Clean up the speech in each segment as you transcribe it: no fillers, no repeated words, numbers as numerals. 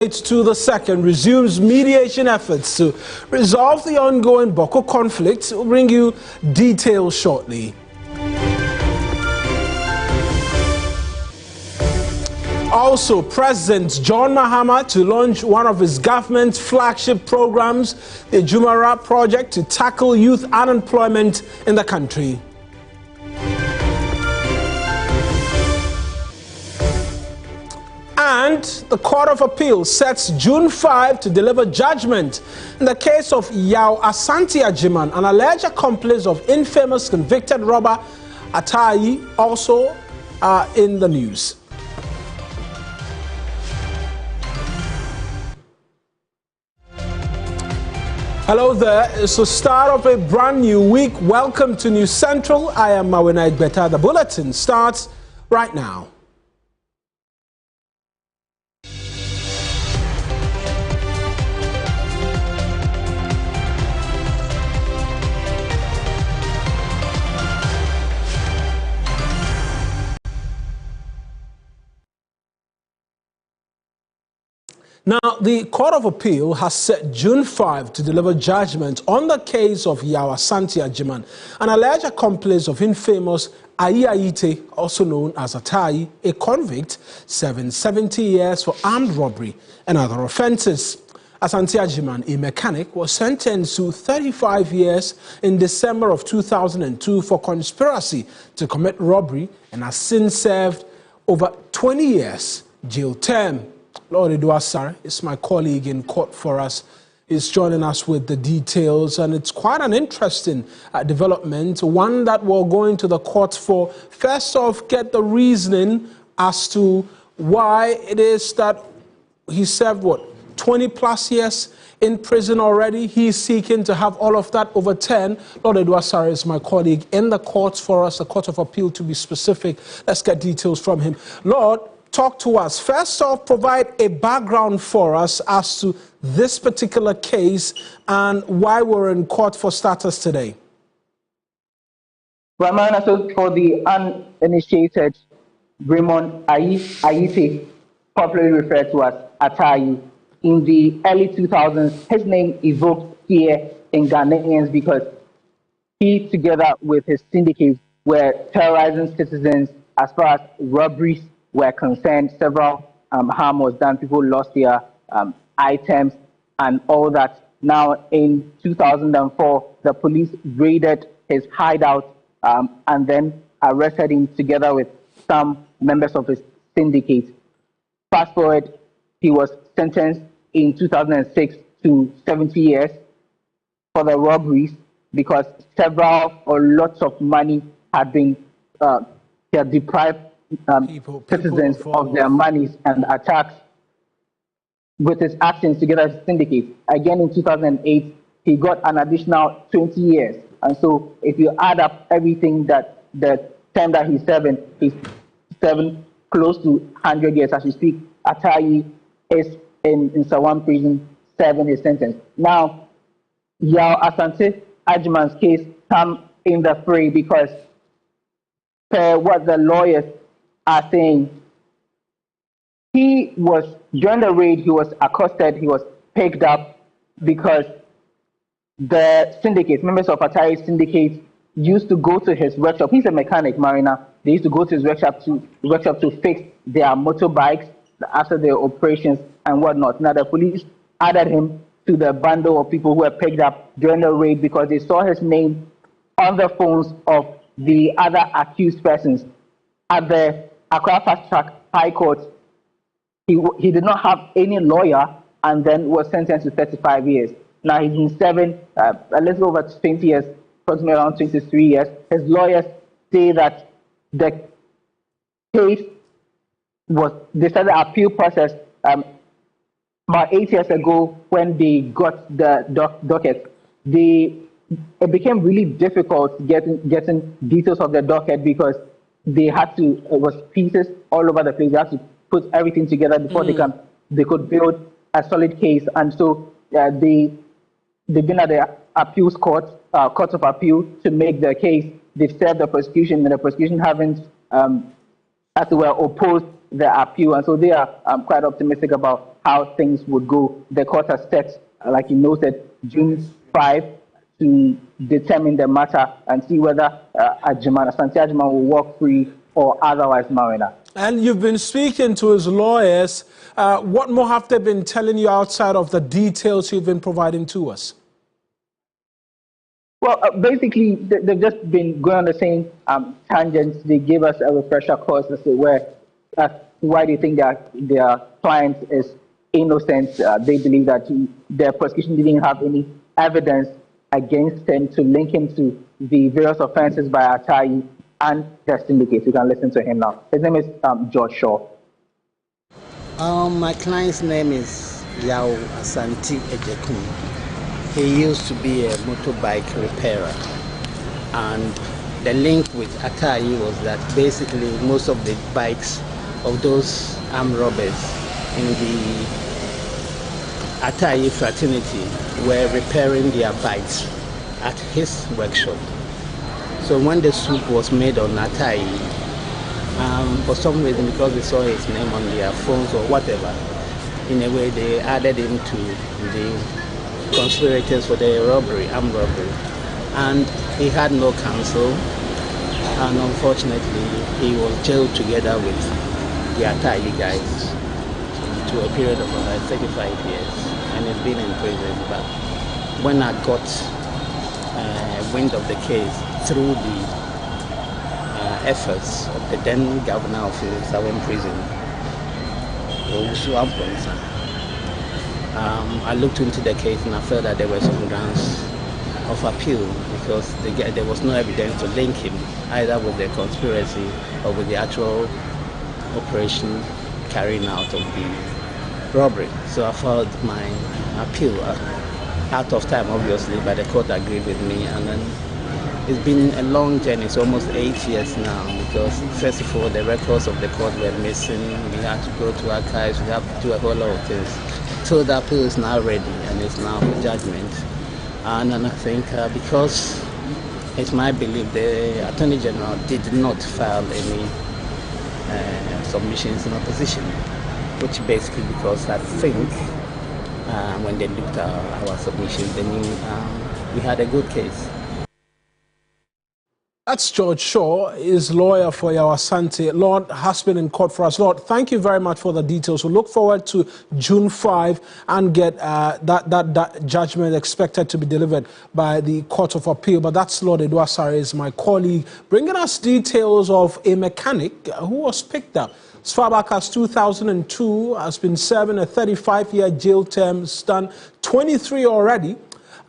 To the second resumes mediation efforts to resolve the ongoing Boko conflict. We'll bring you details shortly. Also, President John Mahama to launch one of his government's flagship programs, the Jumara Project, to tackle youth unemployment in the country. And the Court of Appeal sets June 5 to deliver judgment in the case of Yao Asante Ajiman, an alleged accomplice of infamous convicted robber Atayi, also in the news. Hello there, it's the start of a brand new week. Welcome to News Central. I am Mawina Igbeta. The bulletin starts right now. Now, the Court of Appeal has set June 5 to deliver judgment on the case of Yao Asante Ajiman, an alleged accomplice of infamous Ayi, also known as Atayi, a convict, serving 70 years for armed robbery and other offences. Asante Ajiman, a mechanic, was sentenced to 35 years in December of 2002 for conspiracy to commit robbery and has since served over 20 years jail term. Lord Eduasar is my colleague in court for us. He's joining us with the details, and it's quite an interesting development, one that we're going to the court for. First off, get the reasoning as to why it is that he served, 20 plus years in prison already. He's seeking to have all of that overturned. Lord Eduasar is my colleague in the court for us, the Court of Appeal to be specific. Let's get details from him. Lord, talk to us. First off, provide a background for us as to this particular case and why we're in court for starters today. Ramana, so for the uninitiated, Raymond Ayite, popularly referred to as Atayi, in the early 2000s, his name evoked fear in Ghanaians because he, together with his syndicate, were terrorizing citizens as far as robberies were concerned. Several harm was done. People lost their items and all that. Now, in 2004, the police raided his hideout and then arrested him together with some members of his syndicate. Fast forward, he was sentenced in 2006 to 70 years for the robberies because several or lots of money had been deprived citizens of their monies and attacks with his actions together as a syndicate. Again, in 2008, he got an additional 20 years. And so if you add up everything, that the term that he's serving close to 100 years as we speak. Atayi is in Sawam prison serving his sentence. Now, Yao Asante Ajiman's case come in the fray because per what the lawyers are saying, he was, during the raid, he was accosted, he was picked up because the syndicate, members of Atayi's syndicate, used to go to his workshop. He's a mechanic, Marina. They used to go to his workshop to fix their motorbikes after their operations and whatnot. Now, the police added him to the bundle of people who were picked up during the raid because they saw his name on the phones of the other accused persons. At the Accra Fast Track High Court, he did not have any lawyer and then was sentenced to 35 years. Now he's been serving a little over 20 years, approximately around 23 years. His lawyers say that the case they started the appeal process about 8 years ago when they got the docket. It became really difficult getting details of the docket because they had to, it was pieces all over the place. They had to put everything together before they could build a solid case. And so they've been at the appeals court of appeal to make the case. They've served the prosecution, and the prosecution haven't, as it were, opposed the appeal. And so they are quite optimistic about how things would go. The court has set, like you noted, June 5 to determine the matter and see whether Asante Agyemang will walk free or otherwise, Marina. And you've been speaking to his lawyers. What more have they been telling you outside of the details you've been providing to us? Well, basically, they've just been going on the same tangents. They gave us a refresher course as to why they think that their client is innocent. They believe that their prosecution didn't have any evidence against him to link him to the various offenses by Atayi and the syndicate. You can listen to him now. His name is George Shaw. My client's name is Asante Agyemang. He used to be a motorbike repairer, and the link with Atayi was that basically most of the bikes of those armed robbers in the Atayi fraternity were repairing their bikes at his workshop. So when the suit was made on Atayi, for some reason, because they saw his name on their phones or whatever, in a way they added him to the conspirators for the robbery, armed robbery, and he had no counsel, and unfortunately he was jailed together with the Atayi guys to a period of about 35 years, and he's been in prison. But when I got wind of the case through the efforts of the then governor of Southern Prison, I looked into the case and I felt that there were some grounds of appeal because there was no evidence to link him either with the conspiracy or with the actual operation carrying out of the robbery. So I filed my appeal out of time, obviously, but the court agreed with me. And then it's been a long journey. It's almost 8 years now because, first of all, the records of the court were missing. We had to go to archives. We had to do a whole lot of things. So the appeal is now ready and it's now for judgment. And I think because it's my belief the Attorney General did not file any submissions in opposition, which basically because I think when they looked at our submissions, they knew we had a good case. That's George Shaw, his lawyer for Asante. Lord has been in court for us. Lord, thank you very much for the details. We look forward to June 5 and get that judgment expected to be delivered by the Court of Appeal. But that's Lord Edwasare, is my colleague, bringing us details of a mechanic who was picked up as far back as 2002, has been serving a 35-year jail term, has done 23 already,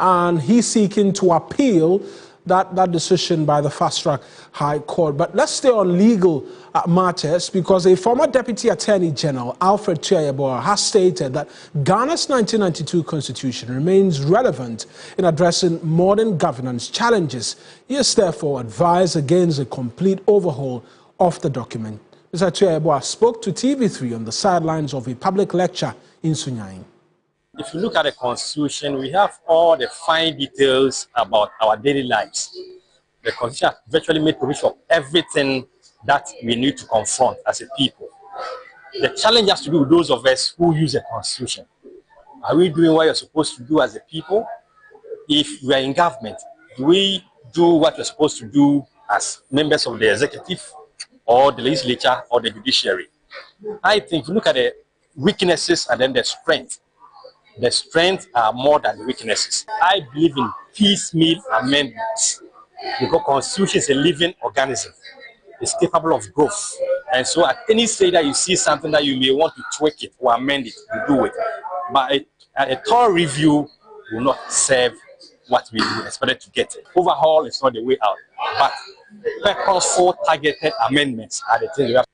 and he's seeking to appeal that decision by the fast-track High Court. But let's stay on legal matters, because a former Deputy Attorney General, Alfred Tuah, has stated that Ghana's 1992 Constitution remains relevant in addressing modern governance challenges. He has therefore advised against a complete overhaul of the document. Mr. Tuah spoke to TV3 on the sidelines of a public lecture in Sunyani. If you look at the Constitution, we have all the fine details about our daily lives. The Constitution virtually made provision of everything that we need to confront as a people. The challenge has to do with those of us who use the Constitution. Are we doing what you're supposed to do as a people? If we are in government, do we do what we're supposed to do as members of the executive or the legislature or the judiciary? I think if you look at the weaknesses and then the strengths are more than the weaknesses. I believe in piecemeal amendments because Constitution is a living organism. It's capable of growth. And so at any stage that you see something that you may want to tweak it or amend it, you do it. But a thorough review will not serve what we expected to get. Overhaul is not the way out. But purposeful, targeted amendments are the things we have.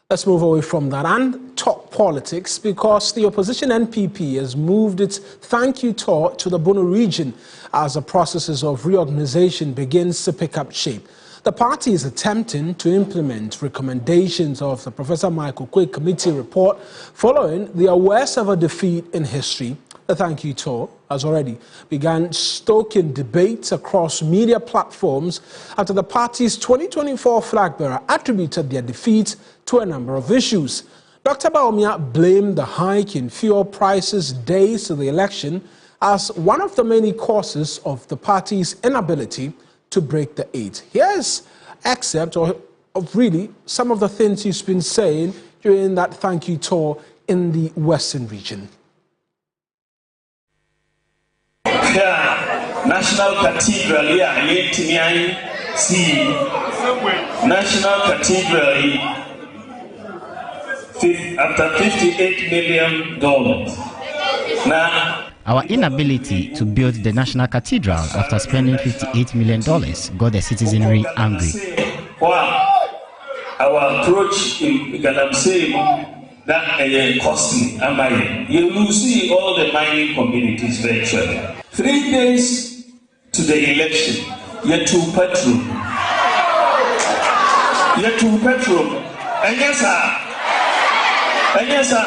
Let's move away from that and talk politics, because the opposition NPP has moved its thank you tour to the Bono region as the processes of reorganization begins to pick up shape. The party is attempting to implement recommendations of the Professor Michael Quay Committee report following their worst ever defeat in history. The thank you tour has already begun stoking debates across media platforms after the party's 2024 flag bearer attributed their defeat to a number of issues. Dr. Bawumia blamed the hike in fuel prices days to the election as one of the many causes of the party's inability to break the eight. Here's excerpt of really some of the things he's been saying during that thank you tour in the Western region. National Cathedral, National Cathedral, after $58 million. Now, our inability to build the National Cathedral after spending $58 million got the citizenry angry. Wow. Our approach in Galamsey, that costly. You will see all the mining communities virtually. 3 days to the election, yet to petrol. Yet to petrol. And yes, sir. And yes, sir.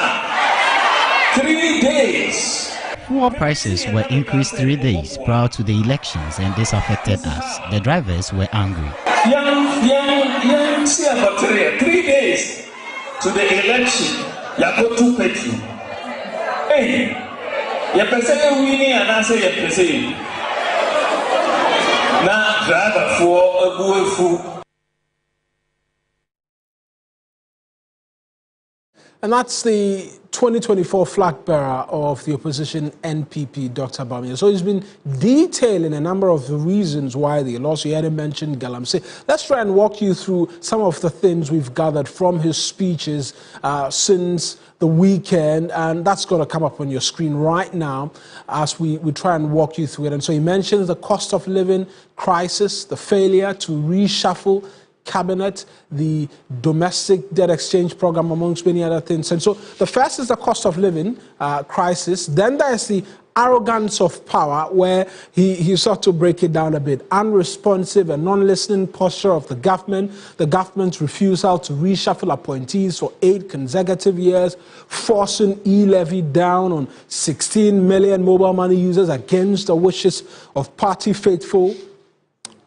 3 days. Fuel prices were increased 3 days prior to the elections, and this affected us. The drivers were angry. 3 days to the election, you go to petrol. Hey, you person winning and I say you person. Now driver for a good food. And that's the 2024 flag bearer of the opposition NPP, Dr. Bawumia. So he's been detailing a number of the reasons why they lost. He hadn't mentioned Galamsey. Let's try and walk you through some of the things we've gathered from his speeches since the weekend, and that's going to come up on your screen right now as we try and walk you through it. And so he mentions the cost of living crisis, the failure to reshuffle cabinet, the domestic debt exchange program, amongst many other things. And so the first is the cost of living crisis. Then there's the arrogance of power, where he sought to break it down a bit. Unresponsive and non-listening posture of the government's refusal to reshuffle appointees for 8 consecutive years, forcing e-levy down on 16 million mobile money users against the wishes of party faithful.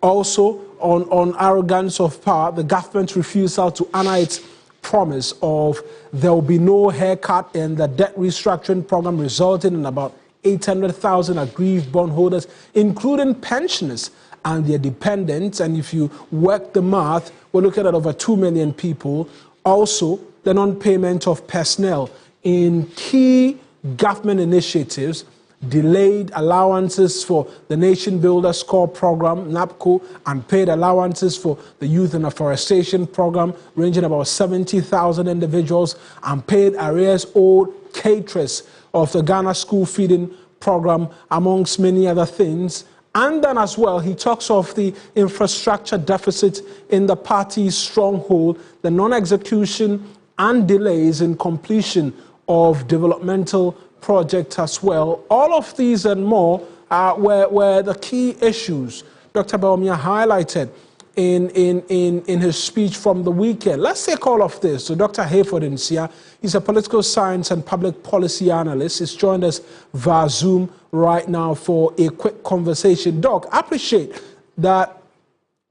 Also, on arrogance of power, the government's refusal to honor its promise of there will be no haircut in the debt restructuring program, resulting in about 800,000 aggrieved bondholders, including pensioners and their dependents. And if you work the math, we're looking at over 2 million people. Also, the non-payment of personnel in key government initiatives, delayed allowances for the Nation Builder Score program, NAPCO, and paid allowances for the Youth and Afforestation program, ranging about 70,000 individuals, and paid arrears owed caterers of the Ghana School Feeding program, amongst many other things. And then as well, he talks of the infrastructure deficit in the party's stronghold, the non-execution and delays in completion of developmental project as well. All of these and more were the key issues Dr. Bawumia highlighted in his speech from the weekend. Let's take all of this. So Dr. Hayford Nsia, he's a political science and public policy analyst. He's joined us via Zoom right now for a quick conversation. Doc, I appreciate that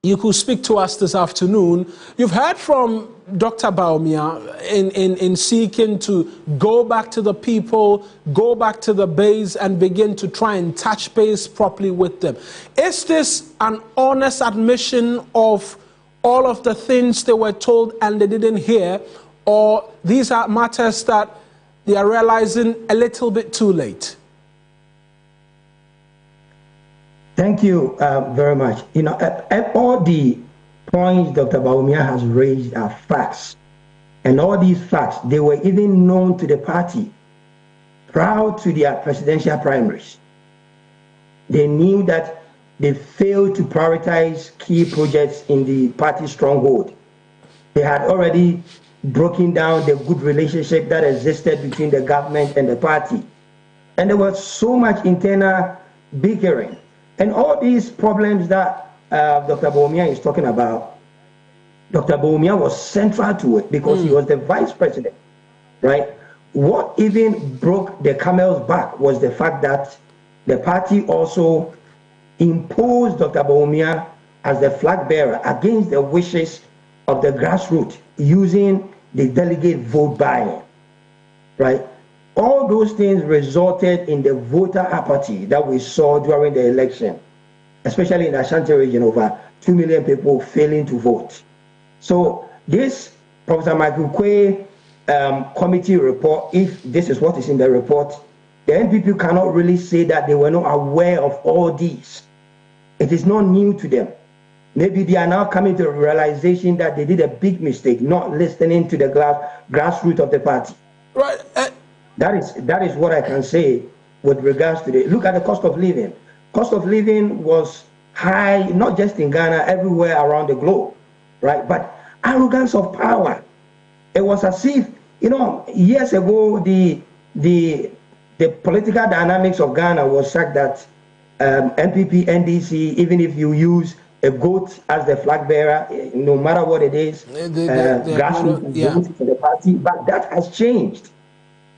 you could speak to us this afternoon. You've heard from Dr. Bawumia in seeking to go back to the people, go back to the base, and begin to try and touch base properly with them. Is this an honest admission of all of the things they were told and they didn't hear, or these are matters that they are realizing a little bit too late? Thank you very much. You know, all the points Dr. Bawumia has raised are facts. And all these facts, they were even known to the party prior to their presidential primaries. They knew that they failed to prioritize key projects in the party stronghold. They had already broken down the good relationship that existed between the government and the party. And there was so much internal bickering. And all these problems that Dr. Bawumia is talking about, Dr. Bawumia was central to it because he was the vice president, right? What even broke the camel's back was the fact that the party also imposed Dr. Bawumia as the flag bearer against the wishes of the grassroots, using the delegate vote buying. right? All those things resulted in the voter apathy that we saw during the election, especially in the Ashanti region, over 2 million people failing to vote. So this Professor Michael Quay committee report, if this is what is in the report, the NPP cannot really say that they were not aware of all these. It is not new to them. Maybe they are now coming to a realization that they did a big mistake, not listening to the grassroots of the party. Right. That is what I can say with regards to look at the cost of living. Cost of living was high, not just in Ghana, everywhere around the globe, right? But arrogance of power. It was as if, years ago, the political dynamics of Ghana was such that NPP, NDC, even if you use a goat as the flag bearer, no matter what it is, grassroots for the party, but that has changed.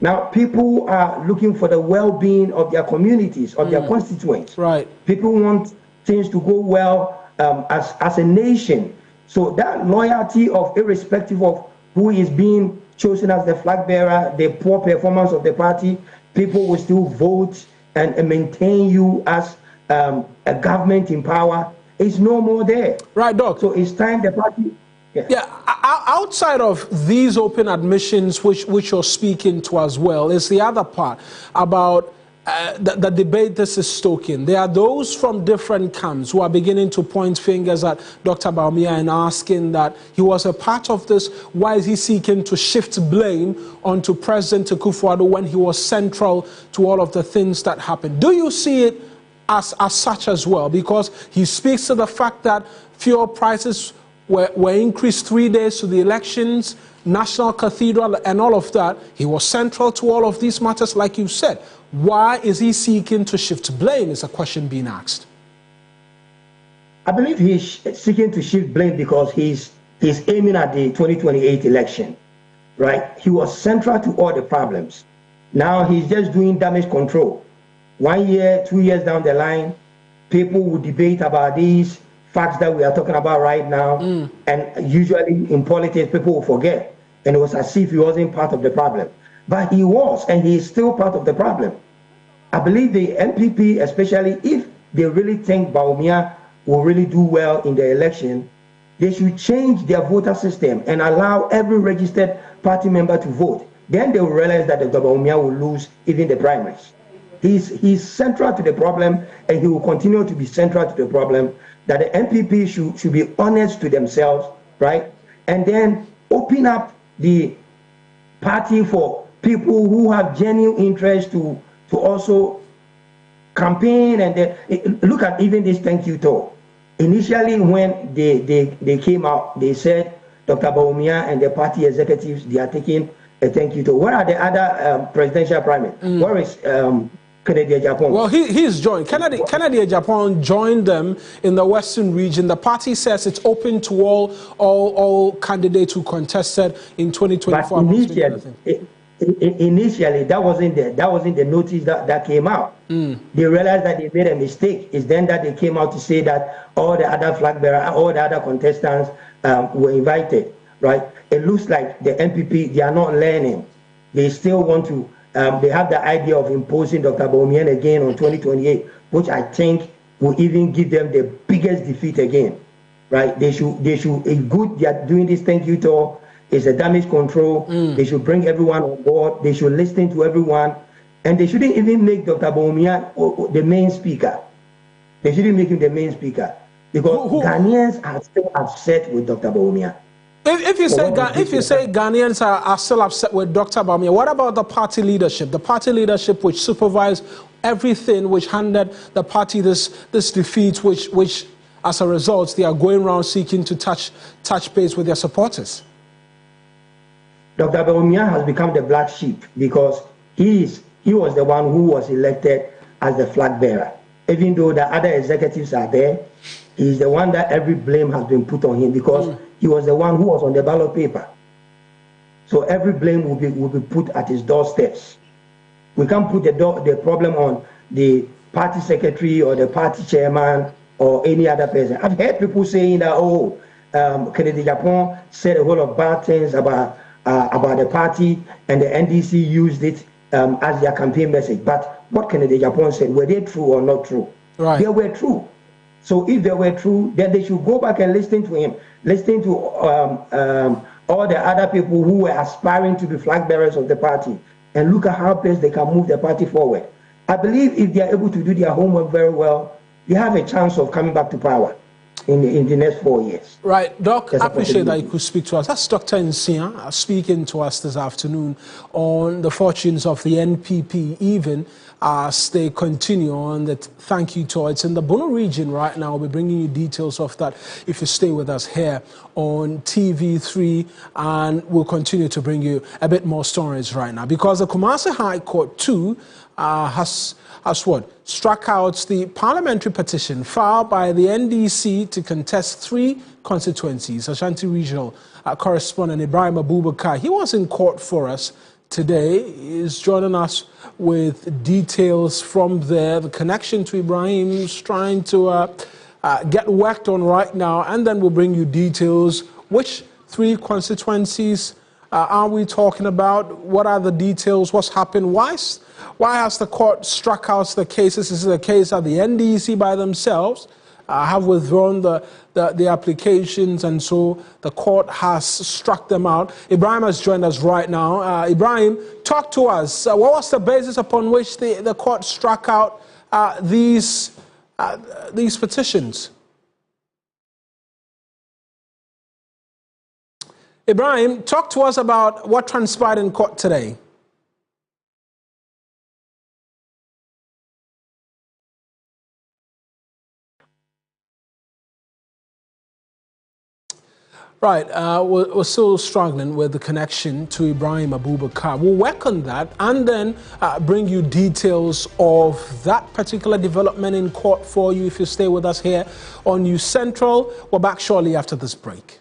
Now, people are looking for the well-being of their communities, of their constituents. Right. People want things to go well as a nation. So that loyalty of, irrespective of who is being chosen as the flag bearer, the poor performance of the party, people will still vote and maintain you as a government in power. It's no more there. Right, Doc. So it's time the party... Yeah, outside of these open admissions, which you're speaking to as well, is the other part about the debate this is stoking. There are those from different camps who are beginning to point fingers at Dr. Bawumia and asking that he was a part of this. Why is he seeking to shift blame onto President Akufo-Addo when he was central to all of the things that happened? Do you see it as such as well? Because he speaks to the fact that fuel prices were increased 3 days to the elections, National Cathedral, and all of that. He was central to all of these matters, like you said. Why is he seeking to shift blame, is a question being asked. I believe he's seeking to shift blame because he's aiming at the 2028 election, right? He was central to all the problems. Now he's just doing damage control. 1 year, 2 years down the line, people will debate about these facts that we are talking about right now, and usually in politics people will forget, and it was as if he wasn't part of the problem, but he was, and he is still part of the problem. I believe the NPP, especially if they really think Bawumia will really do well in the election, they should change their voter system and allow every registered party member to vote. Then they will realize that Dr. Bawumia will lose even the primaries. He's central to the problem, and he will continue to be central to the problem. That the NPP should be honest to themselves, right? And then open up the party for people who have genuine interest to also campaign. And look at even this thank you tour. Initially, when they came out, they said Dr. Bawumia and the party executives, they are taking a thank you tour. Where are the other presidential primaries? Where is Kennedy Japan? Well, he's joined. Kennedy Japan joined them in the Western region. The party says it's open to all candidates who contested in 2024. But initially, that wasn't the notice that came out. They realized that they made a mistake. It's then that they came out to say that all the other flag bearers, all the other contestants were invited. Right? It looks like the NPP, they are not learning. They still want to. They have the idea of imposing Dr. Bawumia again on 2028, which I think will even give them the biggest defeat again, right? They should they are doing this thank you tour. It's a damage control. They should bring everyone on board. They should listen to everyone, and they shouldn't even make Dr. Bawumia the main speaker. They shouldn't make him the main speaker because Ghanaians are still upset with Dr. Bawumia. If you say Ghanaians are still upset with Dr. Bawumia, what about the party leadership? The party leadership which supervised everything, which handed the party this defeat, which as a result they are going around seeking to touch base with their supporters. Dr. Bawumia has become the black sheep because he was the one who was elected as the flag bearer. Even though the other executives are there, he's the one that every blame has been put on him because he was the one who was on the ballot paper. So every blame will be put at his doorsteps. We can't put the problem on the party secretary or the party chairman or any other person. I've heard people saying that, Kennedy Japan said a whole lot of bad things about about the party, and the NDC used it as their campaign message. But what Kennedy Japan said, were they true or not true? Right. They were true. So if they were true, then they should go back and listen to him, listen to all the other people who were aspiring to be flag bearers of the party, and look at how best they can move the party forward. I believe if they are able to do their homework very well, they have a chance of coming back to power in the next 4 years. Right, Doc, I appreciate that you could speak to us. That's Dr. Nsia speaking to us this afternoon on the fortunes of the NPP, even as they continue on the thank you tour. It's in the Bono region right now. We'll be bringing you details of that if you stay with us here on TV3, and we'll continue to bring you a bit more stories right now, because the Kumasi High Court too has struck out the parliamentary petition filed by the NDC to contest 3 constituencies. Ashanti Regional correspondent Ibrahim Abubakar, he was in court for us today. He's joining us with details from there. The connection to Ibrahim is trying to get worked on right now, and then we'll bring you details. Which 3 constituencies are we talking about? What are the details? What's happened? Why has the court struck out the cases? This is a case that the NDC by themselves have withdrawn the applications, and so the court has struck them out. Ibrahim has joined us right now. Ibrahim, talk to us. What was the basis upon which the court struck out these petitions? Ibrahim, talk to us about what transpired in court today. Right, we're still struggling with the connection to Ibrahim Abubakar. We'll work on that and then bring you details of that particular development in court for you if you stay with us here on News Central. We're back shortly after this break.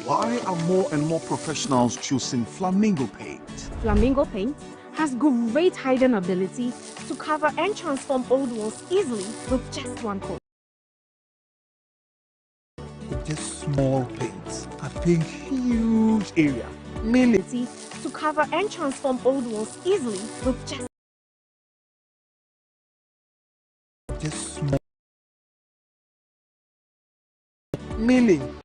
Why are more and more professionals choosing Flamingo Paint? Flamingo Paint has great hiding ability to cover and transform old walls easily with just one coat. With just small paints, I think huge area. Meaning to cover and transform old walls easily with just small. Meaning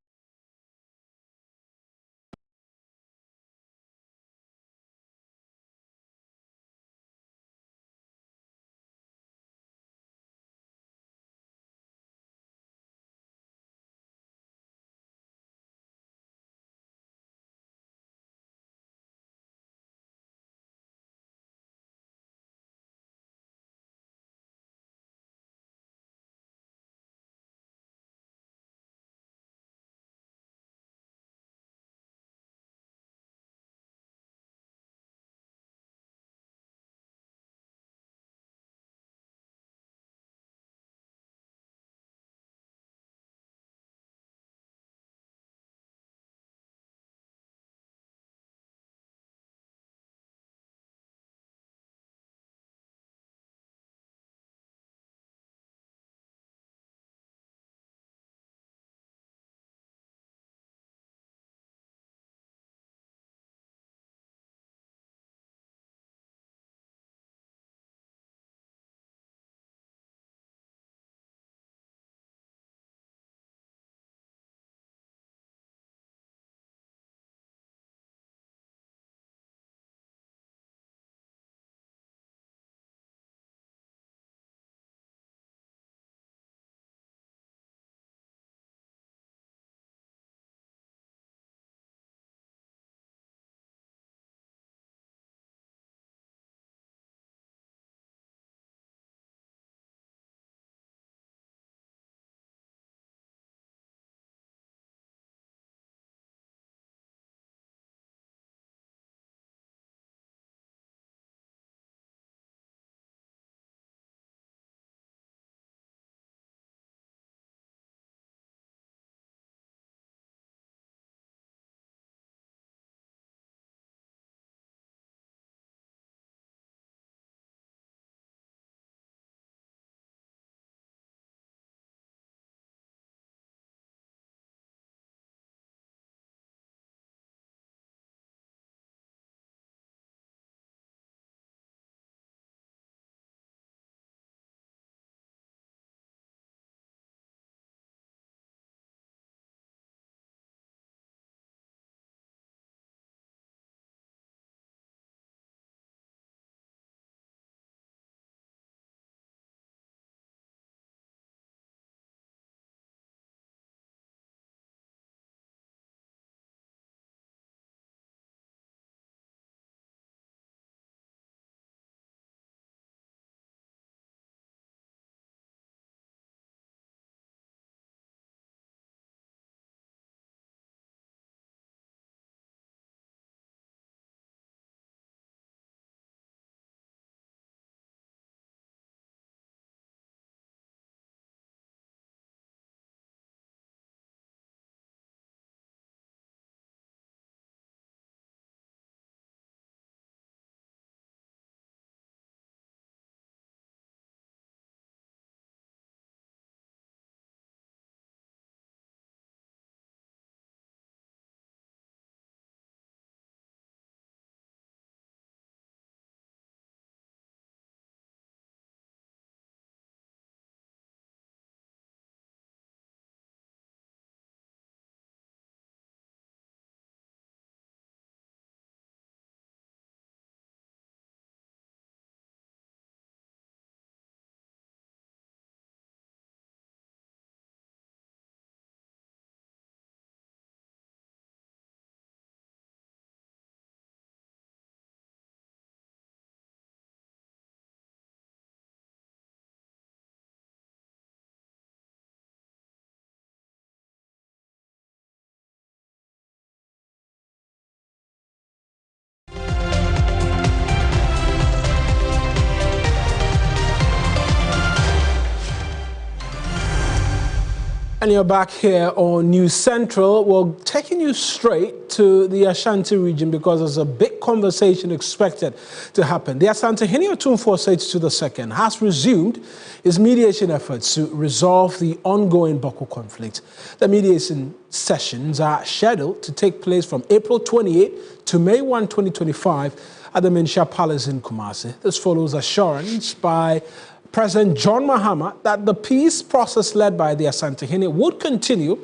And you're back here on News Central. We're taking you straight to the Ashanti region because there's a big conversation expected to happen. The Asantehene Otumfuo II has resumed his mediation efforts to resolve the ongoing Boko conflict. The mediation sessions are scheduled to take place from April 28 to May 1, 2025 at the Menchia Palace in Kumasi. This follows assurance by President John Mahama that the peace process led by the Asantehene would continue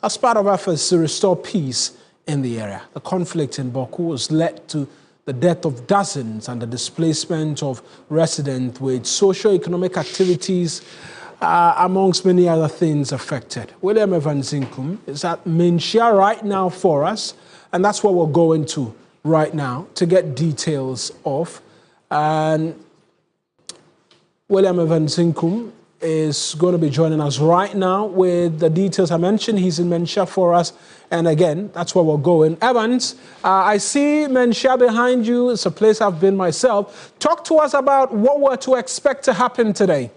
as part of efforts to restore peace in the area. The conflict in Boku has led to the death of dozens and the displacement of residents, with socio-economic activities amongst many other things affected. William Evans Zinkum is at Menchia right now for us, and that's what we're going to right now to get details of. And William Evans Zinkum is going to be joining us right now with the details. I mentioned he's in Menchia for us, and again, that's where we're going. Evans, I see Menchia behind you. It's a place I've been myself. Talk to us about what we're to expect to happen today.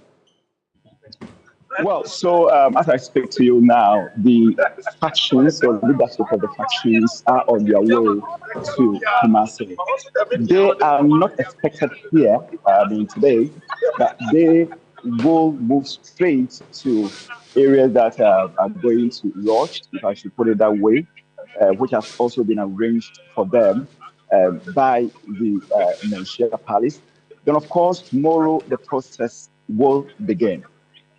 Well, so as I speak to you now, the factions or leadership of the factions are on their way to Kumasi. They are not expected here today, but they will move straight to areas that are going to lodge, if I should put it that way, which has also been arranged for them by the Menchia Palace. Then, of course, tomorrow the process will begin.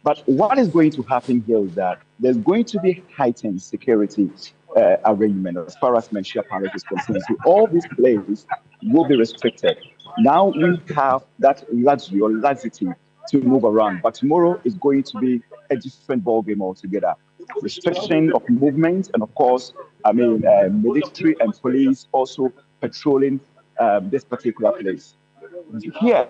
But what is going to happen here is that there's going to be heightened security arrangement as far as Menchia Palace is concerned. So all these places will be restricted. Now we have that luxury or laxity to move around, but tomorrow is going to be a different ballgame altogether. Restriction of movement, and of course, military and police also patrolling this particular place. Here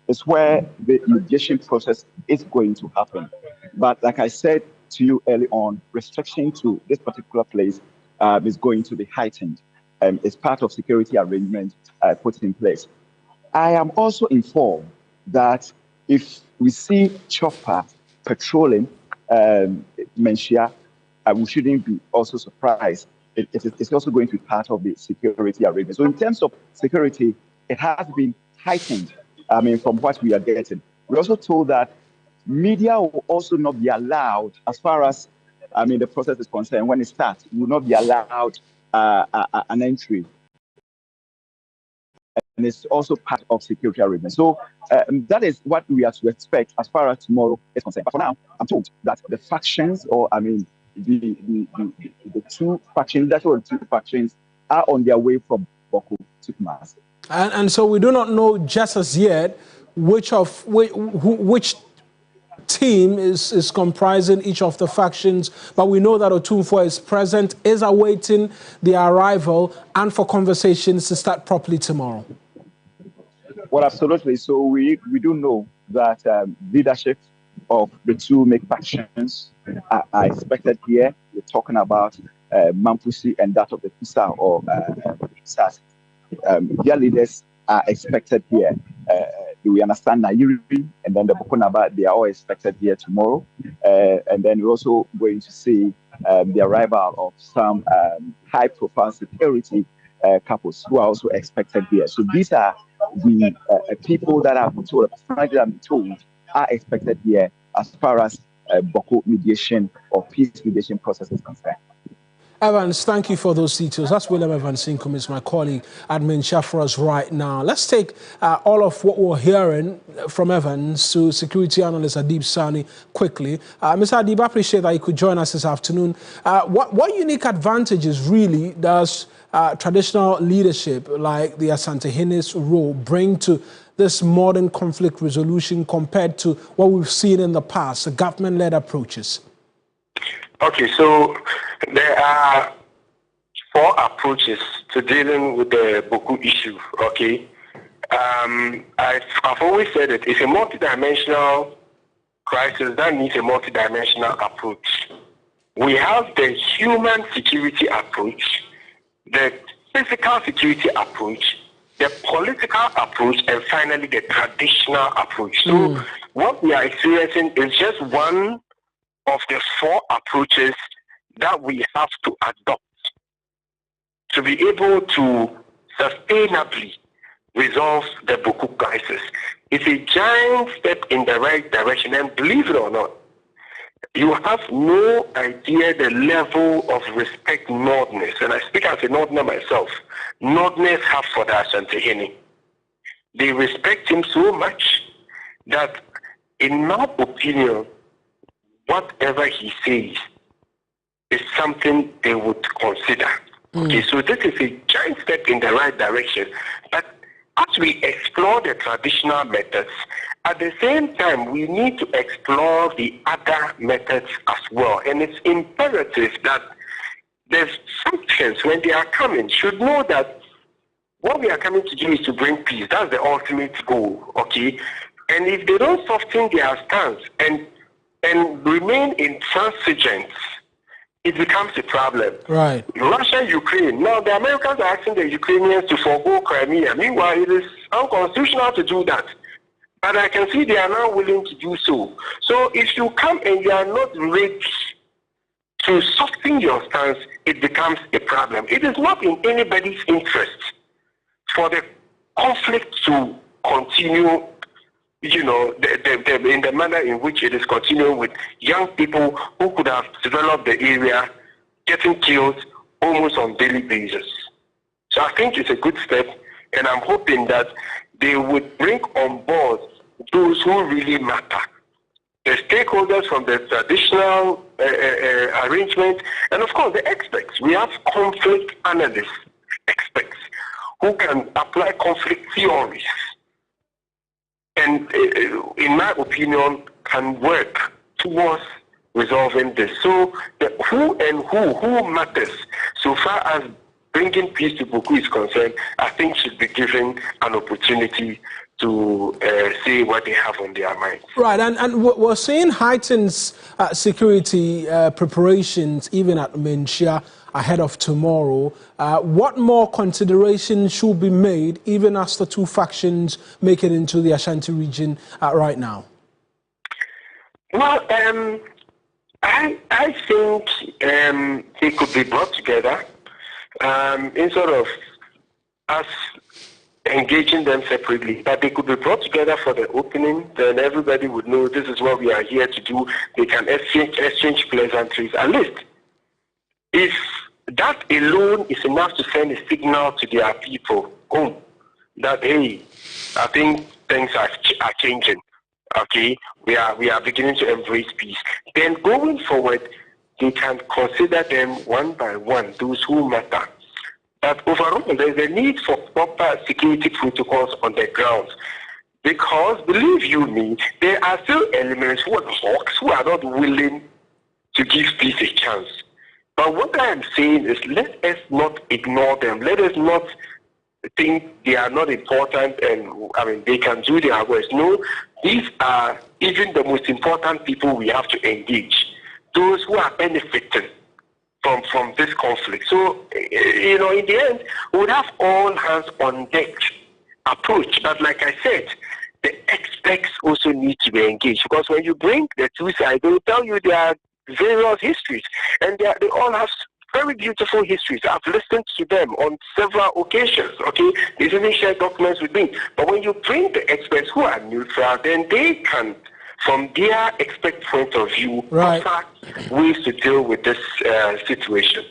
is where the mediation process is going to happen. But like I said to you early on, restriction to this particular place is going to be heightened. It's part of security arrangement put in place. I am also informed that if we see chopper patrolling Menchia, we shouldn't be also surprised. It's also going to be part of the security arrangement. So in terms of security, it has been heightened. From what we are getting. We're also told that media will also not be allowed, as far as the process is concerned. When it starts, will not be allowed an entry, and it's also part of security arrangement. So that is what we are to expect as far as tomorrow is concerned. But for now, I'm told that the factions, or the two factions, that's what the two factions are on their way from Boko to Kumasi. And so we do not know just as yet which team is comprising each of the factions, but we know that Otumfuo is present, is awaiting their arrival, and for conversations to start properly tomorrow. Well, absolutely. So we do know that leadership of the two main factions are expected here. We're talking about Mampusi and that of the Pisa or SAS. Their leaders are expected here. We understand Nairi and then the Bokonaba, they are all expected here tomorrow. And then we're also going to see the arrival of some high-profile security couples who are also expected here. So these are the people that have been told, are expected here as far as Boko mediation or peace mediation process is concerned. Evans, thank you for those details. That's William Evans Zinkum, is my colleague at Menchia for us right now. Let's take all of what we're hearing from Evans to security analyst Adib Sani quickly. Mr. Adib, I appreciate that you could join us this afternoon. What unique advantages really does traditional leadership like the Asantehene's role bring to this modern conflict resolution compared to what we've seen in the past, the government-led approaches? Okay, so there are 4 approaches to dealing with the Boko issue, okay? I've always said it's a multidimensional crisis that needs a multidimensional approach. We have the human security approach, the physical security approach, the political approach, and finally the traditional approach. So what we are experiencing is just one of the 4 approaches that we have to adopt to be able to sustainably resolve the Boko crisis. It's a giant step in the right direction, and believe it or not, you have no idea the level of respect Northerners, and I speak as a Northerner myself, Northerners have for the Asante. They respect him so much that, in my opinion, whatever he says is something they would consider. Okay, so this is a giant step in the right direction. But as we explore the traditional methods, at the same time, we need to explore the other methods as well. And it's imperative that the factions, when they are coming, should know that what we are coming to do is to bring peace. That's the ultimate goal, okay? And if they don't soften their stance and remain intransigent, it becomes a problem. Right. Russia, Ukraine. Now, the Americans are asking the Ukrainians to forgo Crimea. Meanwhile, it is unconstitutional to do that. But I can see they are now willing to do so. So if you come and you are not ready to soften your stance, it becomes a problem. It is not in anybody's interest for the conflict to continue, you know, in the manner in which it is continuing, with young people who could have developed the area getting killed almost on a daily basis. So I think it's a good step, and I'm hoping that they would bring on board those who really matter, the stakeholders from the traditional arrangement, and of course the experts. We have conflict analysts, experts, who can apply conflict theories, and in my opinion, can work towards resolving this. So the who matters so far as bringing peace to Boko is concerned, I think should be given an opportunity to say what they have on their minds. Right, and we're seeing heightened security preparations even at Menchia ahead of tomorrow. What more considerations should be made even as the 2 factions make it into the Ashanti region right now? Well, I think they could be brought together instead of us engaging them separately, but they could be brought together for the opening. Then everybody would know this is what we are here to do. They can exchange pleasantries. At least, if that alone is enough to send a signal to their people home that, hey, I think things are changing. Okay, we are beginning to embrace peace. Then going forward, they can consider them one by one, those who matter. But overall, there is a need for proper security protocols on the ground. Because, believe you me, there are still elements who are hawks who are not willing to give peace a chance. But what I am saying is, let us not ignore them. Let us not think they are not important and, I mean, they can do their worst. No, these are even the most important people we have to engage. Those who are benefiting from this conflict. So, you know, in the end, we would have all hands on deck approach. But like I said, the experts also need to be engaged, because when you bring the 2 sides, they will tell you there are various histories, and they all have very beautiful histories. I've listened to them on several occasions, okay? They've even shared documents with me. But when you bring the experts who are neutral, then they can, from their expert point of view, offer ways to deal with this situation.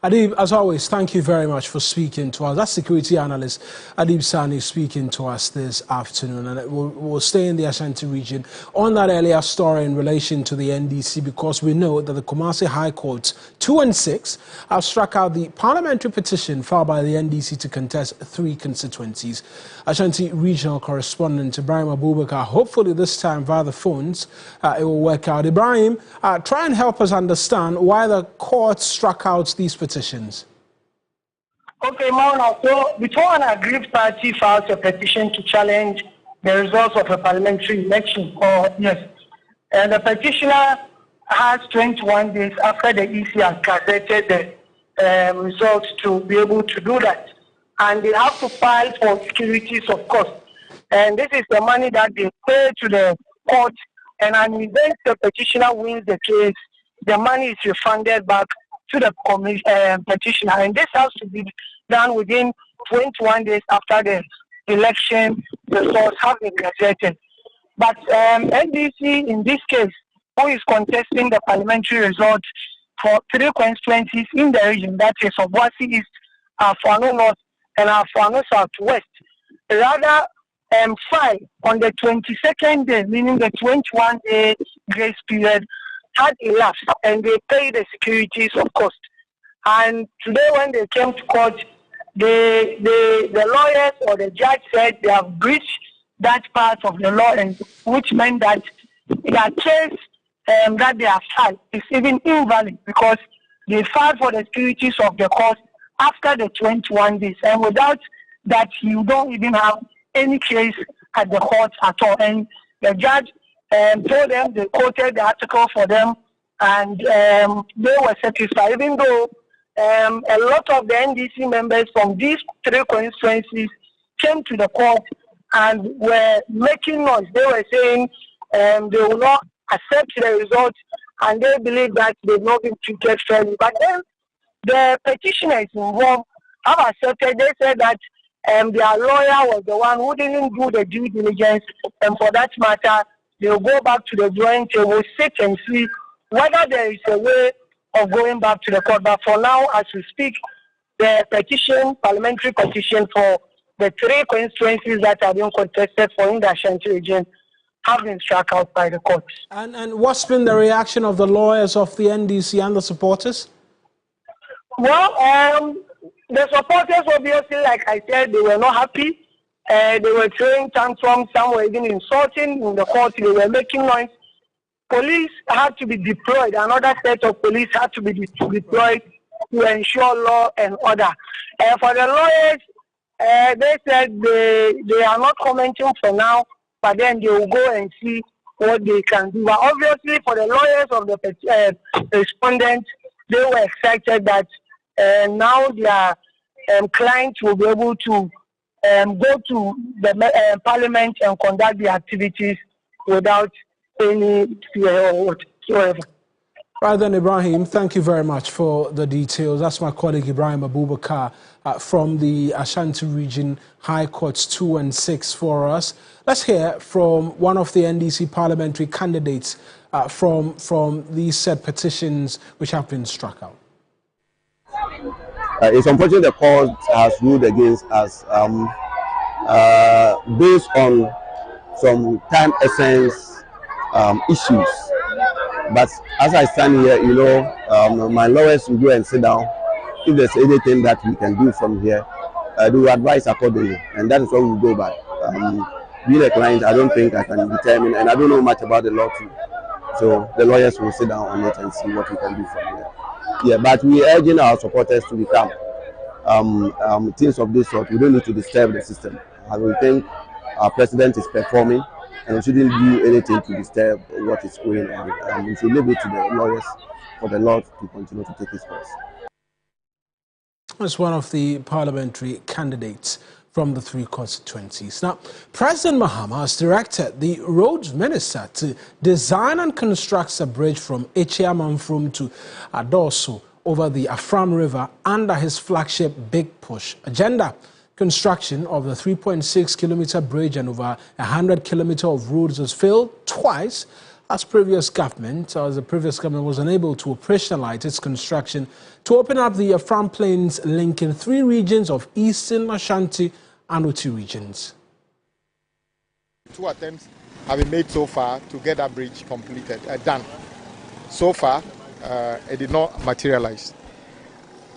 Adib, as always, thank you very much for speaking to us. That's security analyst Adib Sani speaking to us this afternoon. And we'll stay in the Ashanti region on that earlier story in relation to the NDC, because we know that the Kumasi High Court 2 and 6 have struck out the parliamentary petition filed by the NDC to contest 3 constituencies. Ashanti regional correspondent Ibrahim Abubakar, hopefully this time via the phones, it will work out. Ibrahim, try and help us understand why the court struck out these petitions. Okay, Mauna, so before an aggrieved party files a petition to challenge the results of a parliamentary election, and the petitioner has 21 days after the EC has gazetted the results to be able to do that. And they have to file for securities of cost. And this is the money that they pay to the court And in the event the petitioner wins the case, the money is refunded back to the petitioner. And this has to be done within 21 days after the election results have been gazetted. But NDC, in this case, who is contesting the parliamentary results for 3 constituencies in the region, that is Obuasi East, Afuano North, and Afuano Southwest, rather filed on the 22nd day, meaning the 21-day grace period, had elapsed, and they paid the securities, of course. And today, when they came to court, the lawyers or the judge said they have breached that part of the law, and which meant that their case that they have filed is even invalid because they filed for the securities of the court after the 21 days. And without that, you don't even have any case at the court at all. And the judge told them, they quoted the article for them, and they were satisfied, even though a lot of the NDC members from these 3 constituencies came to the court and were making noise. They were saying they will not accept the result, and they believe that they've not been treated fairly. But then the petitioners involved have accepted. They said that their lawyer was the one who didn't do the due diligence, and for that matter, they'll go back to the drawing table, sit and see whether there is a way of going back to the court. But for now, as we speak, the petition, parliamentary petition for the 3 constituencies that are being contested for in the Ashanti region, have been struck out by the courts. And what's been the reaction of the lawyers of the NDC and the supporters? Well, the supporters, obviously, like I said, they were not happy. They were throwing tantrums, some were even insulting in the court, they were making noise. Police had to be deployed, another set of police had to be deployed to ensure law and order. For the lawyers, they said they are not commenting for now, but then they will go and see what they can do. But obviously, for the lawyers of the respondents, they were excited that now their clients will be able to go to the parliament and conduct the activities without any fear or whatsoever. Right then, Ibrahim, thank you very much for the details. That's my colleague Ibrahim Abubakar from the Ashanti Region High Courts 2 and 6 for us. Let's hear from one of the NDC parliamentary candidates from these said petitions which have been struck out. It's unfortunate the court has ruled against us based on some time essence issues. But as I stand here, you know, my lawyers will go and sit down. If there's anything that we can do from here, they will advise accordingly, and that is what we'll go by. Being a client, I don't think I can determine, and I don't know much about the law too. So the lawyers will sit down on it and see what we can do from here. Yeah, but we are urging our supporters to become things of this sort. We don't need to disturb the system. I will think our president is performing, and we shouldn't do anything to disturb what is going on. We should leave it to the lawyers for the law to continue to take its course. As one of the parliamentary candidates from the 3 constituencies. Now, President Mahama has directed the roads minister to design and construct a bridge from Echiamanfrum to Adoso over the Afram River under his flagship Big Push agenda. Construction of the 3.6-kilometer bridge and over 100 kilometers of roads was failed twice as the previous government was unable to operationalize its construction to open up the Afram Plains linking 3 regions of Eastern Ashanti and Oti regions. 2 attempts have been made so far to get that bridge completed, done. So far, it did not materialize.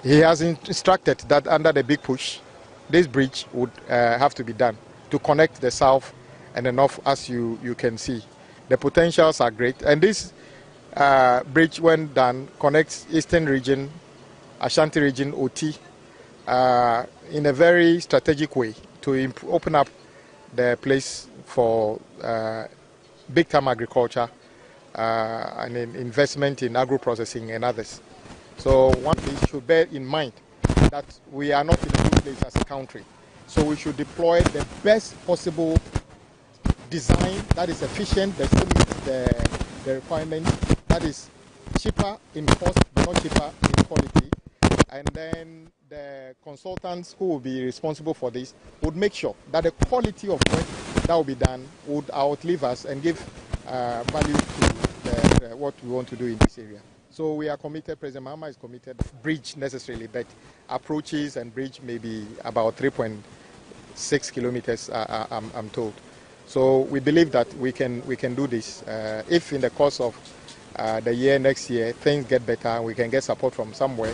He has instructed that under the Big Push, this bridge would have to be done to connect the south and the north, as you can see. The potentials are great, and this bridge, when done, connects Eastern region, Ashanti region, Oti, in a very strategic way to open up the place for big-time agriculture and investment in agro-processing and others. So one thing should bear in mind that we are not in a good place as a country. So we should deploy the best possible design that is efficient, that still meets the requirement, that is cheaper in cost, but not cheaper in quality. And then the consultants who will be responsible for this would make sure that the quality of work that will be done would outlive us and give value to what we want to do in this area. So we are committed, President Mahama is committed, bridge necessarily, but approaches and bridge may be about 3.6 kilometers, I'm told. So we believe that we can do this. If in the course of the year, next year, things get better, we can get support from somewhere,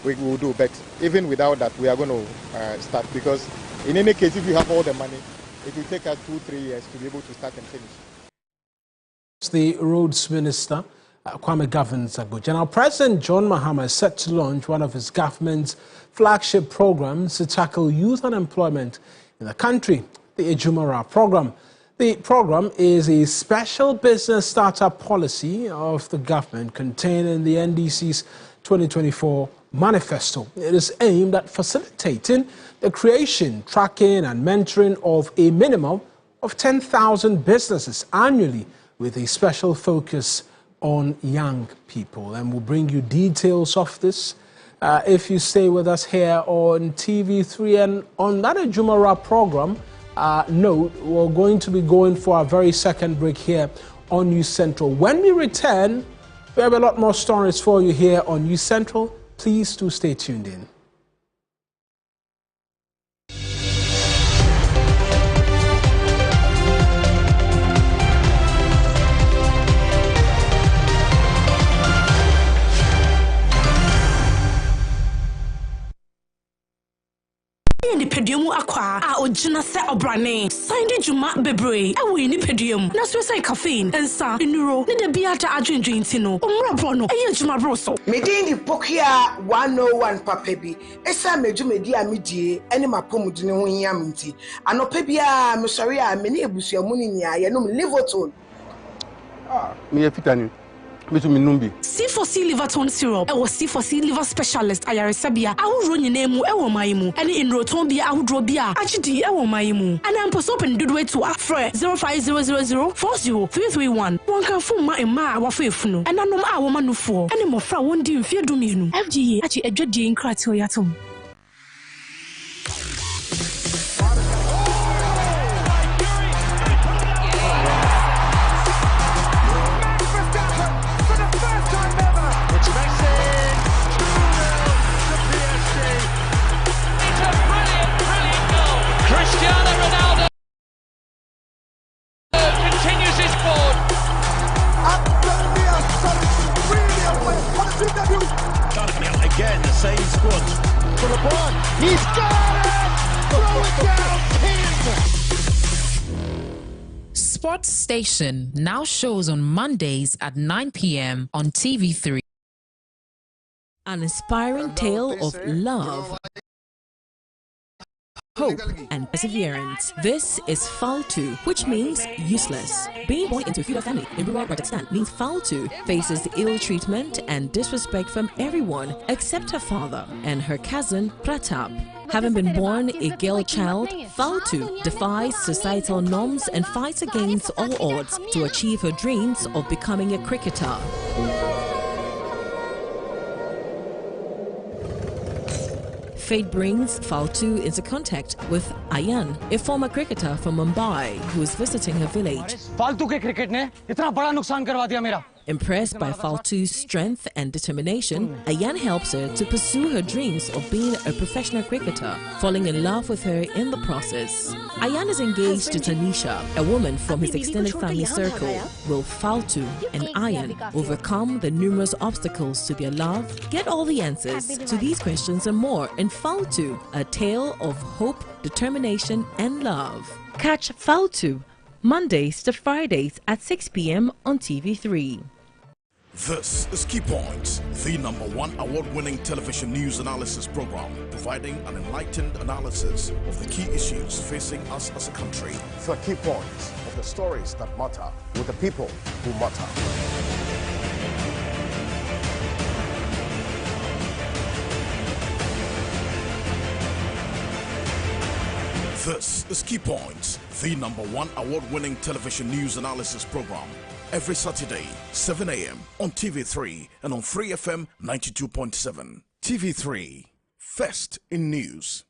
we will do. But even without that, we are going to start, because in any case, if you have all the money, it will take us 2-3 years to be able to start and finish. The Roads Minister, Kwame Gavin-Zago. General President John Mahama is set to launch one of his government's flagship programs to tackle youth unemployment in the country, the Ejumara program. The program is a special business startup policy of the government contained in the NDC's 2024 manifesto. It is aimed at facilitating the creation, tracking and mentoring of a minimum of 10,000 businesses annually, with a special focus on young people. And we'll bring you details of this if you stay with us here on TV3. And on that Ejumara program note, we're going to be going for our very second break here on News Central. When we return, we have a lot more stories for you here on News Central. Please do stay tuned in. Ni pedium akwa a ojina se obrane sinde juma bebre ewe ni pedium na so say caffeine ensa inuro ne de bia ta adwendwen ti no omra bro no eye juma bro so medin di pokia 101 papa bi esa medjumedi a medie ene mapomudi ne ho yam nti anopa bia me sori a me ne ebusuamu ni nia ye no Liverton me fitani C4C Liverton syrup. Ewo C4C liver specialist ayaresabia. Ahuro nyinemu ewo maimu. Eni inroton bia ahudro bia. Agidi ewo maimu. And I'm post open dudwe to afre 05000403331. Wanka fuma ema awafefunu. And anom a wo manufo. Eni mofra wondi mfie dumienu. FGA achi edwedie inkrati oyatom. Again, the same squad. For LeBron. He's got it! Throw it down, pin! Sports Station now shows on Mondays at 9 p.m. on TV3. An inspiring tale of love, hope and perseverance. This is Faltu, which means useless. Being born into a feudal family in rural Rajasthan means Faltu faces ill treatment and disrespect from everyone except her father and her cousin Pratap. Having been born a girl child, Faltu defies societal norms and fights against all odds to achieve her dreams of becoming a cricketer. Fate brings Faltu into contact with Ayan, a former cricketer from Mumbai who is visiting her village. Impressed by Faltu's strength and determination, Ayan helps her to pursue her dreams of being a professional cricketer, falling in love with her in the process. Ayan is engaged to Tanisha, a woman from his extended family circle. Will Faltu and Ayan overcome the numerous obstacles to their love? Get all the answers to these questions and more in Faltu, a tale of hope, determination and love. Catch Faltu Mondays to Fridays at 6 p.m. on TV3. This is Key Points, the #1 award-winning television news analysis program, providing an enlightened analysis of the key issues facing us as a country. The Key Points of the stories that matter with the people who matter. This is Key Points, the #1 award-winning television news analysis program. Every Saturday, 7 a.m. on TV3 and on Free FM 92.7. TV3, first in news.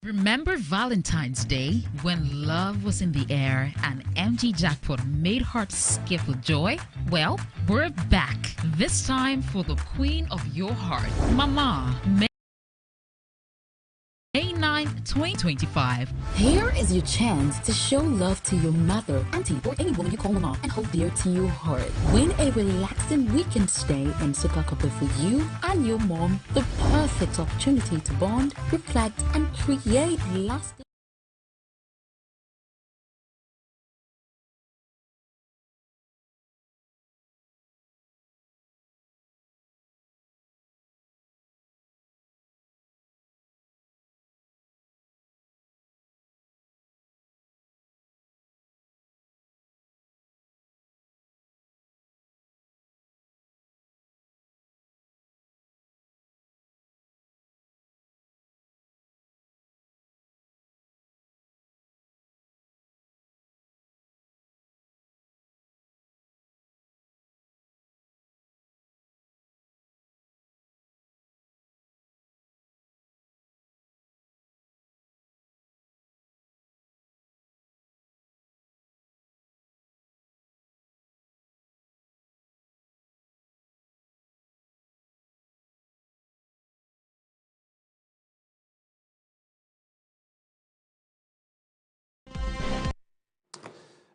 Remember Valentine's Day when love was in the air and MG Jackpot made hearts skip with joy? Well, we're back, this time for the queen of your heart, Mama. May 9, 2025. Here is your chance to show love to your mother, auntie, or any woman you call mama and hold dear to your heart. Win a relaxing weekend stay in Super Couple for you and your mom. The perfect opportunity to bond, reflect, and create lasting.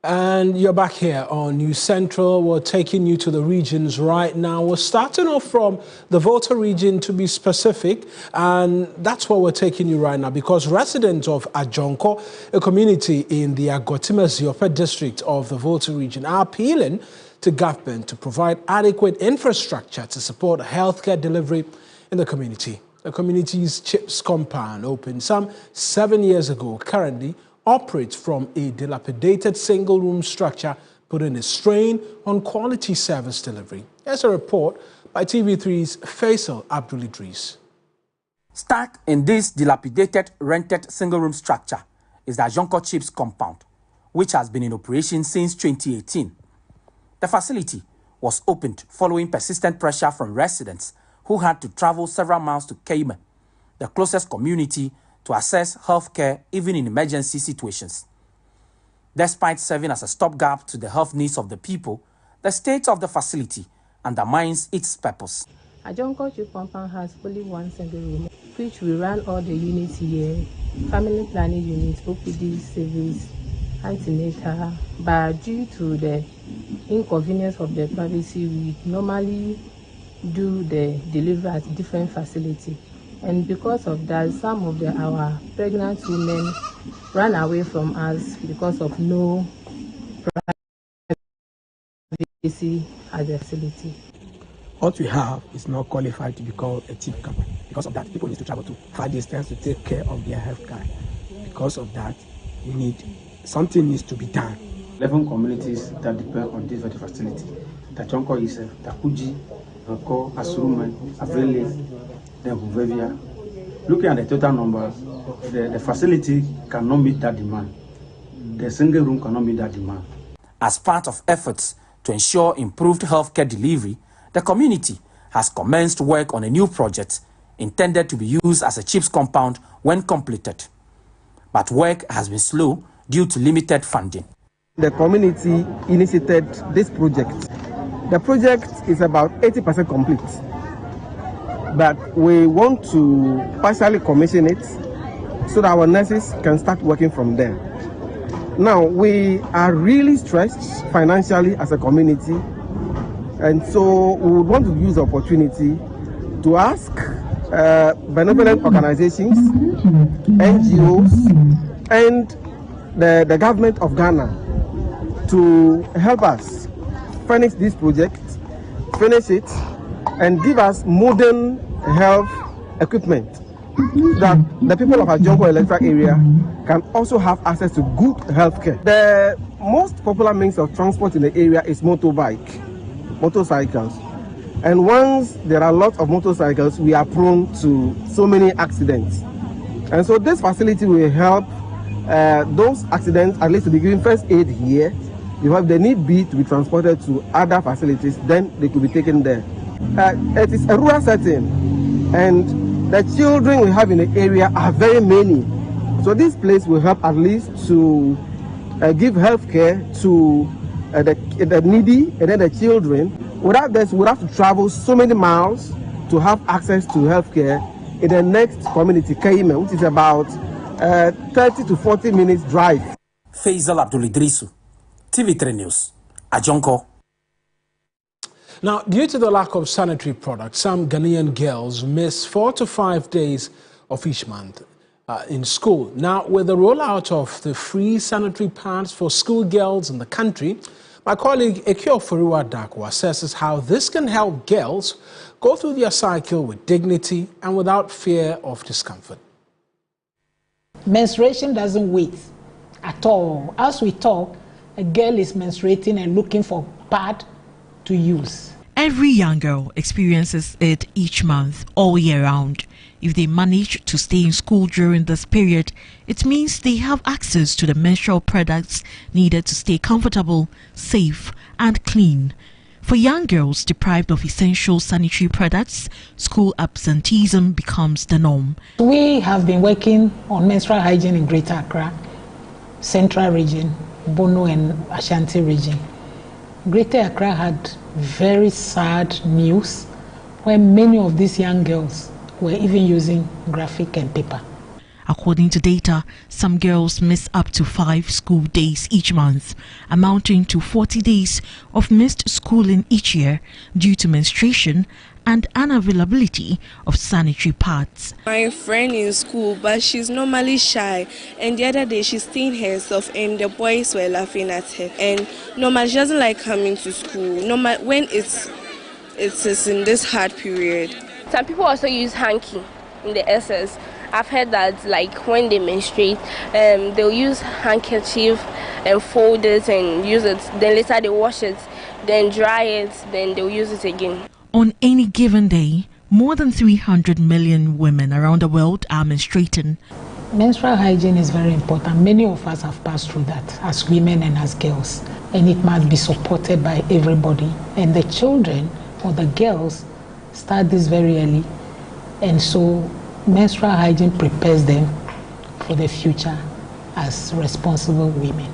And you're back here on News Central. We're taking you to the regions right now. We're starting off from the Volta region, to be specific, and that's where we're taking you right now, because residents of Ajonko, a community in the Agotimeziope district of the Volta region, are appealing to government to provide adequate infrastructure to support healthcare delivery in the community. The community's CHIPS compound opened some 7 years ago, currently operates from a dilapidated single-room structure, putting a strain on quality service delivery. Here's a report by TV3's Faisal Abdul Idris. Stuck in this dilapidated rented single-room structure is the Ajonko CHIPS compound, which has been in operation since 2018. The facility was opened following persistent pressure from residents who had to travel several miles to Keime, the closest community to access healthcare even in emergency situations. Despite serving as a stopgap to the health needs of the people, the state of the facility undermines its purpose. Ajonko CHIPS compound has only one single room, which we run all the units here, family planning units, OPD service, antenatal, but due to the inconvenience of the privacy, we normally do the delivery at different facilities. And because of that, some of our pregnant women ran away from us because of no privacy at the facility. What we have is not qualified to be called a CHIPS company. Because of that, people need to travel to far distance to take care of their health care. Because of that, something needs to be done. 11 communities that depend on this very facility. Ajonko is Takuji, Roko, Asuruman, Avrele, then Buvevia. Looking at the total number, the facility cannot meet that demand. The single room cannot meet that demand. As part of efforts to ensure improved healthcare delivery, the community has commenced work on a new project intended to be used as a CHIPS compound when completed. But work has been slow due to limited funding. The community initiated this project. The project is about 80% complete. But we want to partially commission it so that our nurses can start working from there. Now, we are really stretched financially as a community, and so we would want to use the opportunity to ask benevolent organizations, NGOs, and the government of Ghana to help us finish this project, finish it, and give us modern health equipment that the people of Ajonko electoral area can also have access to good health care. The most popular means of transport in the area is motorcycles. And once there are lots of motorcycles, we are prone to so many accidents. And so this facility will help those accidents, at least to be given first aid here, if they need be to be transported to other facilities, then they could be taken there. It is a rural setting, and the children we have in the area are very many. So this place will help at least to give health care to the needy and then the children. Without this, we would have to travel so many miles to have access to health care in the next community, Kaime, which is about 30 to 40 minutes drive. Faisal Abdul Idrisu, TV3 News, Ajonko. Now, due to the lack of sanitary products, some Ghanaian girls miss 4 to 5 days of each month in school. Now, with the rollout of the free sanitary pads for schoolgirls in the country, my colleague Ekio Furua Dako assesses how this can help girls go through their cycle with dignity and without fear of discomfort. Menstruation doesn't wait at all. As we talk, a girl is menstruating and looking for pad to use. Every young girl experiences it each month, all year round. If they manage to stay in school during this period, it means they have access to the menstrual products needed to stay comfortable, safe, and clean. For young girls deprived of essential sanitary products, school absenteeism becomes the norm. We have been working on menstrual hygiene in Greater Accra, Central Region, Bono and Ashanti Region. Greater Accra had very sad news where many of these young girls were even using graphic and paper. According to data, some girls miss up to 5 school days each month, amounting to 40 days of missed schooling each year due to menstruation and unavailability of sanitary pads. My friend in school, but she's normally shy, and the other day she stained herself and the boys were laughing at her. And normally she doesn't like coming to school, when it's in this hard period. Some people also use hanky in the SS. I've heard that like when they menstruate, they'll use handkerchief and fold it and use it. Then later they wash it, then dry it, then they'll use it again. On any given day, more than 300 million women around the world are menstruating. Menstrual hygiene is very important. Many of us have passed through that as women and as girls, and it must be supported by everybody. And the children or the girls start this very early, and so menstrual hygiene prepares them for the future as responsible women.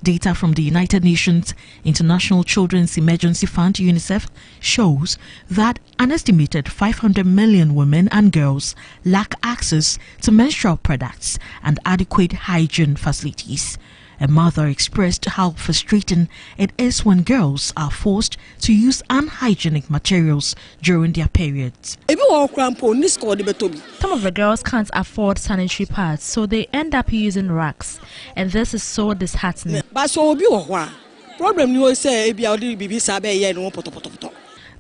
Data from the United Nations International Children's Emergency Fund, UNICEF, shows that an estimated 500 million women and girls lack access to menstrual products and adequate hygiene facilities. A mother expressed how frustrating it is when girls are forced to use unhygienic materials during their periods. Some of the girls can't afford sanitary pads, so they end up using racks, and this is so disheartening.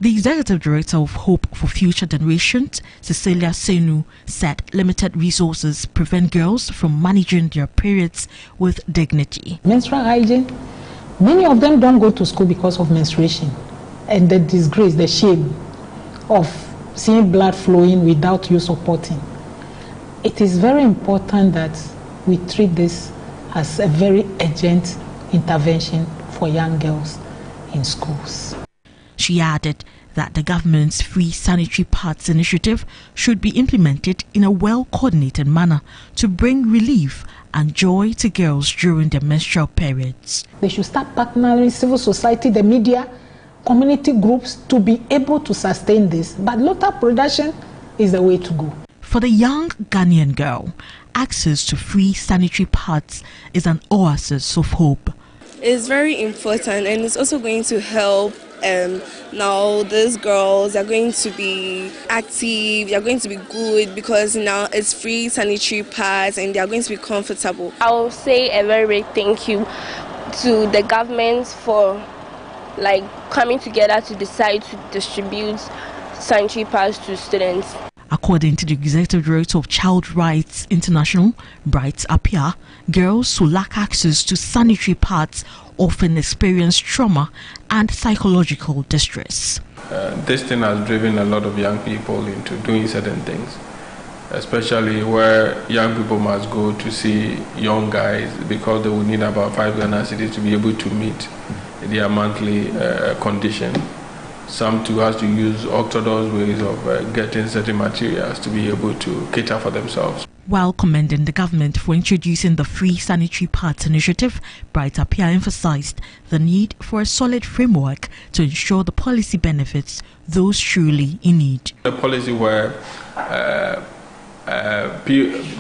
The executive director of Hope for Future Generations, Cecilia Senu, said limited resources prevent girls from managing their periods with dignity. Menstrual hygiene, many of them don't go to school because of menstruation, and the disgrace, the shame of seeing blood flowing without you supporting. It is very important that we treat this as a very urgent intervention for young girls in schools. She added that the government's free sanitary pads initiative should be implemented in a well-coordinated manner to bring relief and joy to girls during their menstrual periods. They should start partnering civil society, the media, community groups to be able to sustain this. But local production is the way to go. For the young Ghanaian girl, access to free sanitary pads is an oasis of hope. It's very important, and it's also going to help. Now these girls are going to be active, they are going to be good because now it's free sanitary pads and they are going to be comfortable. I will say a very big thank you to the government for coming together to decide to distribute sanitary pads to students. According to the Executive Director of Child Rights International, Bright Apia, girls who lack access to sanitary pads often experience trauma and psychological distress. This thing has driven a lot of young people into doing certain things. especially where young people must go to see young guys because they will need about 5 Ghana cedis to be able to meet their monthly condition. Some too has to use orthodox ways of getting certain materials to be able to cater for themselves. While commending the government for introducing the Free Sanitary Pads initiative, Bright Apia emphasized the need for a solid framework to ensure the policy benefits those truly in need. A policy where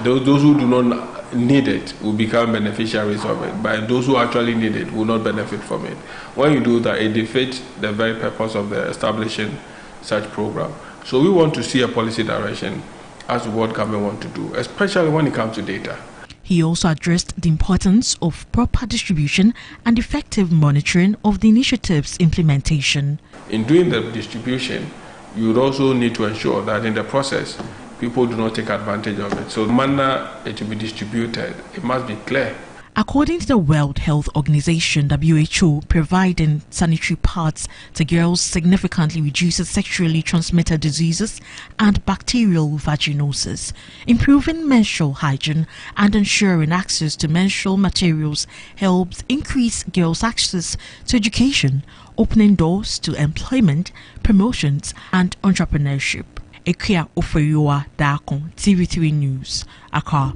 those who do not need it will become beneficiaries of it, but those who actually need it will not benefit from it. When you do that, it defeats the very purpose of the establishing such program. So we want to see a policy direction as to what government want to do, especially when it comes to data. He also addressed the importance of proper distribution and effective monitoring of the initiative's implementation. In doing the distribution, you would also need to ensure that in the process, people do not take advantage of it. So the manner it will be distributed, it must be clear. According to the World Health Organization, WHO, providing sanitary pads to girls significantly reduces sexually transmitted diseases and bacterial vaginosis. Improving menstrual hygiene and ensuring access to menstrual materials helps increase girls' access to education, opening doors to employment, promotions, and entrepreneurship. Ekia Oferiwa Dakon, TV3 News, Accra.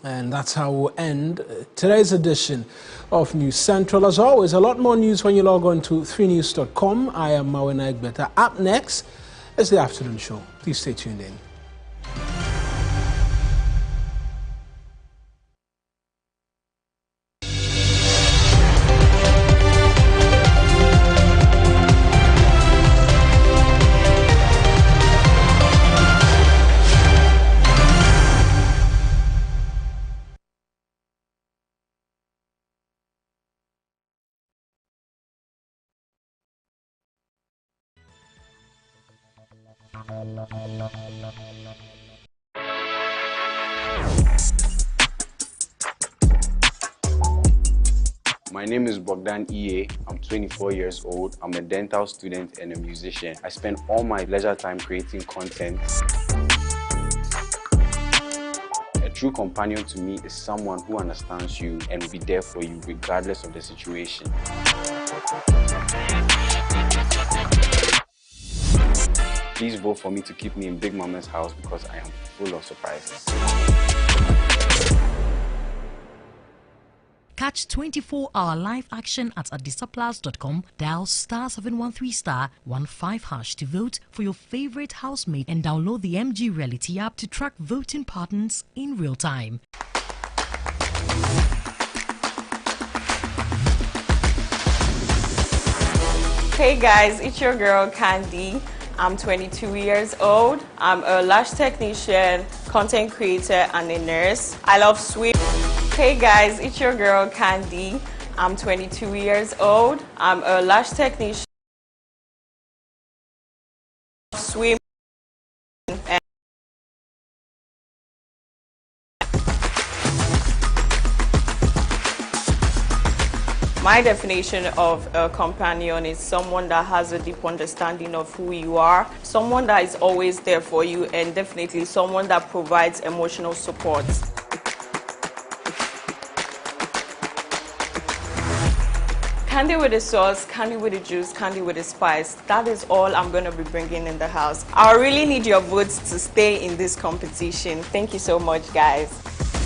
And that's how we'll end today's edition of News Central. As always, a lot more news when you log on to 3news.com. I am Mawena Egbeta. Up next is the afternoon show. Please stay tuned in. My name is Bogdan EA. I'm 24 years old. I'm a dental student and a musician. I spend all my leisure time creating content. A true companion to me is someone who understands you and will be there for you regardless of the situation. Please vote for me to keep me in Big Mama's house because I am full of surprises. Catch 24-hour live action at adisaplus.com. Dial *713*15# to vote for your favorite housemate and download the MG Reality app to track voting patterns in real time. Hey guys, it's your girl Candy. I'm 22 years old. I'm a lash technician, content creator, and a nurse. I love swimming. Hey guys, it's your girl Candy. I'm 22 years old. I'm a lash technician, swimming, and my definition of a companion is someone that has a deep understanding of who you are, someone that is always there for you, and definitely someone that provides emotional support. Candy with the sauce, candy with the juice, candy with the spice. That is all I'm going to be bringing in the house. I really need your votes to stay in this competition. Thank you so much, guys.